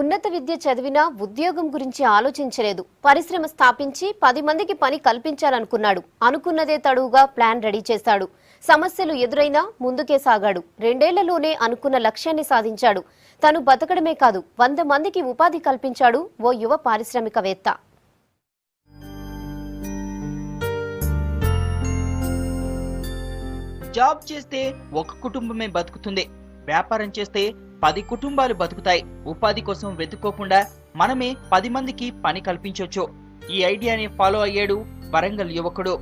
ఉన్నత విద్య చదివినా ఉద్యోగం గురించి ఆలోచించలేదు. పరిశ్రమ స్థాపించి 10 మందికి పని కల్పించాలనుకున్నాడు. అనుకున్నదే తడువుగా ప్లాన్ రెడీ చేశాడు. సమస్యలు ఎదురైనా ముందుకే సాగాడు. 2 ఏళ్లలోనే అనుకున్న లక్ష్యాన్ని సాధించాడు. తను బతకడమే కాదు 100 మందికి ఉపాధి కల్పించాడు ఓ యువ పారిశ్రామికవేత్త. జాబ్ చేస్తే ఒక కుటుంబమే బతుకుతుంది, వ్యాపారం చేస్తే 10 కుటుంబాలు బతుకుతాయి. ఉపాధి కోసం వెతుక్కోకుండా మనమే 10 మందికి పని కల్పించొచ్చు. ఈ ఐడియాని ఫాలో అయ్యాడు వరంగల్ యువకుడు.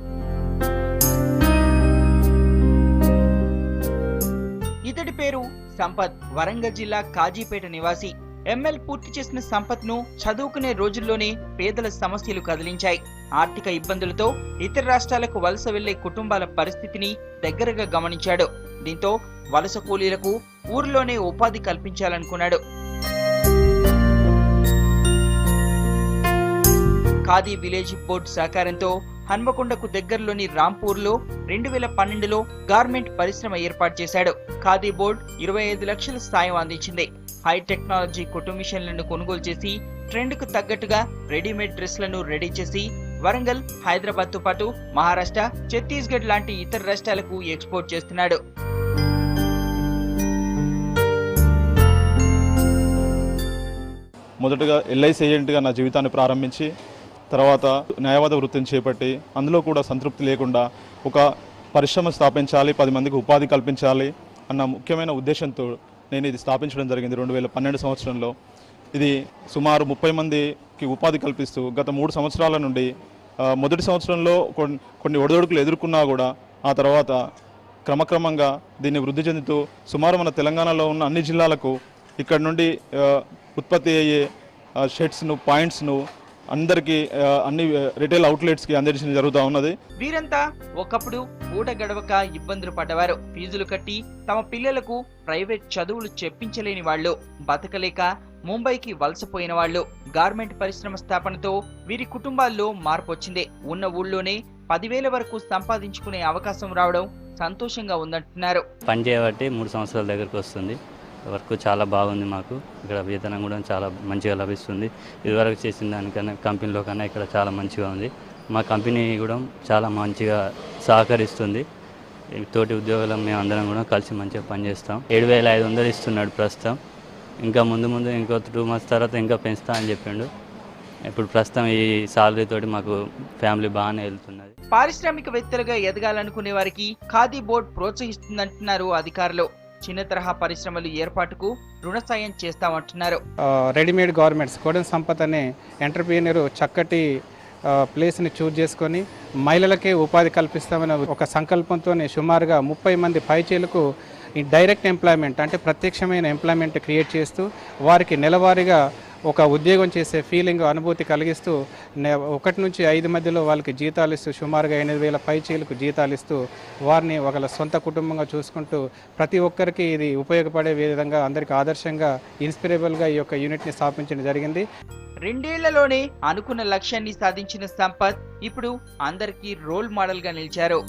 ఇతడి పేరు సంపత్. వరంగల్ జిల్లా కాజీపేట నివాసి. ఎంఎల్ పూర్తి చేసిన సంపత్ ను చదువుకునే రోజుల్లోనే పేదల సమస్యలు కదిలించాయి. ఆర్థిక ఇబ్బందులతో ఇతర రాష్ట్రాలకు వలస వెళ్లే కుటుంబాల పరిస్థితిని దగ్గరగా గమనించాడు. దీంతో వలస కూలీలకు ఊరిలోనే ఉపాధి కల్పించాలనుకున్నాడు. ఖాదీ విలేజ్ బోర్డు సహకారంతో హన్మకొండకు దగ్గరలోని రాంపూర్లో 2012లో గార్మెంట్ పరిశ్రమ ఏర్పాటు చేశాడు. ఖాదీ బోర్డు 25 లక్షల సాయం అందించింది. హై టెక్నాలజీ కుట్టు మిషన్లను కొనుగోలు చేసి ట్రెండ్ కు తగ్గట్టుగా రెడీమేడ్ డ్రెస్లను రెడీ చేసి వరంగల్, హైదరాబాద్ తో పాటు మహారాష్ట్ర, ఛత్తీస్గఢ్ లాంటి ఇతర రాష్ట్రాలకు ఎక్స్పోర్ట్ చేస్తున్నాడు. మొదటగా ఎల్ఐసి ఏజెంట్గా నా జీవితాన్ని ప్రారంభించి తర్వాత న్యాయవాద వృత్తిని చేపట్టి అందులో కూడా సంతృప్తి లేకుండా ఒక పరిశ్రమ స్థాపించాలి, 10 మందికి ఉపాధి కల్పించాలి అన్న ముఖ్యమైన ఉద్దేశంతో నేను ఇది స్థాపించడం జరిగింది 2012 సంవత్సరంలో. ఇది సుమారు 30 మందికి ఉపాధి కల్పిస్తూ గత 3 సంవత్సరాల నుండి మొదటి సంవత్సరంలో కొన్ని ఒడిదొడుకులు ఎదుర్కొన్నా కూడా ఆ తర్వాత క్రమక్రమంగా దీన్ని వృద్ధి చెందుతూ సుమారు మన తెలంగాణలో ఉన్న అన్ని జిల్లాలకు ఇక్కడ నుండి ఉత్పత్తి అయ్యే షర్ట్స్ను, పాయింట్స్ను అందరికీ అన్ని రిటైల్ అవుట్లెట్స్కి అందించడం జరుగుతూ ఉన్నది. వీరంతా ఒకప్పుడు పూట గడవక ఇబ్బందులు పడ్డవారు. ఫీజులు కట్టి తమ పిల్లలకు ప్రైవేట్ చదువులు చెప్పించలేని వాళ్ళు, బతకలేక ముంబైకి వలసపోయిన వాళ్ళు. గార్మెంట్ పరిశ్రమ స్థాపనతో వీరి కుటుంబాల్లో మార్పు వచ్చింది. ఉన్న ఊళ్ళోనే 10,000 వరకు సంపాదించుకునే అవకాశం రావడం సంతోషంగా ఉందంటున్నారు. పని చేయబట్టి 3 సంవత్సరాల దగ్గరకు వస్తుంది. వర్క్ చాలా బాగుంది. మాకు ఇక్కడ వేతనం కూడా చాలా మంచిగా లభిస్తుంది. ఇదివరకు చేసిన దానికన్నా కంపెనీలో కన్నా ఇక్కడ చాలా మంచిగా ఉంది. మా కంపెనీ కూడా చాలా మంచిగా సహకరిస్తుంది. తోటి ఉద్యోగులు మేము అందరం కూడా కలిసి మంచిగా పనిచేస్తాం. 7,500 ఇస్తున్నాడు ప్రస్తుతం. ఇంకా ముందు ఇంకో 2 months తర్వాత ఇంకా పెంచుతా అని చెప్పిండు. ఇప్పుడు ప్రస్తుతం ఈ సాలరీ తోటి మాకు ఫ్యామిలీ బాగానే వెళ్తున్నది. పారిశ్రామికవేత్తలుగా ఎదగాలనుకునే వారికి ఖాదీ బోర్డు ప్రోత్సహిస్తుందంటున్నారు అధికారులు. చిన్న తరహా పరిశ్రమలు ఏర్పాటుకు రుణ సాయం చేస్తామంటున్నారు. రెడీమేడ్ గార్మెంట్స్ కోడెన్ సంపత్ అనే ఎంటర్ప్రీనర్ చక్కటి ప్లేస్ని చూజ్ చేసుకొని మహిళలకే ఉపాధి కల్పిస్తామనే ఒక సంకల్పంతో సుమారుగా 30 మంది పైచీలకు డైరెక్ట్ ఎంప్లాయ్మెంట్ అంటే ప్రత్యక్షమైన ఎంప్లాయ్మెంట్ క్రియేట్ చేస్తూ వారికి నెలవారీగా ఒక ఉద్యోగం చేసే ఫీలింగ్, అనుభూతి కలిగిస్తూ 1 నుంచి 5 మధ్యలో వాళ్ళకి జీతాలు ఇస్తూ సుమారుగా 8,000 పైచీలకు జీతాలు ఇస్తూ వారిని ఒకళ్ళ సొంత కుటుంబంగా చూసుకుంటూ ప్రతి ఒక్కరికి ఇది ఉపయోగపడే విధంగా అందరికీ ఆదర్శంగా ఇన్స్పిరేబుల్గా ఈ యొక్క యూనిట్ని స్థాపించడం జరిగింది. 2 ఏళ్లలోనే అనుకున్న లక్ష్యాన్ని సాధించిన సంపత్ ఇప్పుడు అందరికీ రోల్ మోడల్గా నిలిచారు.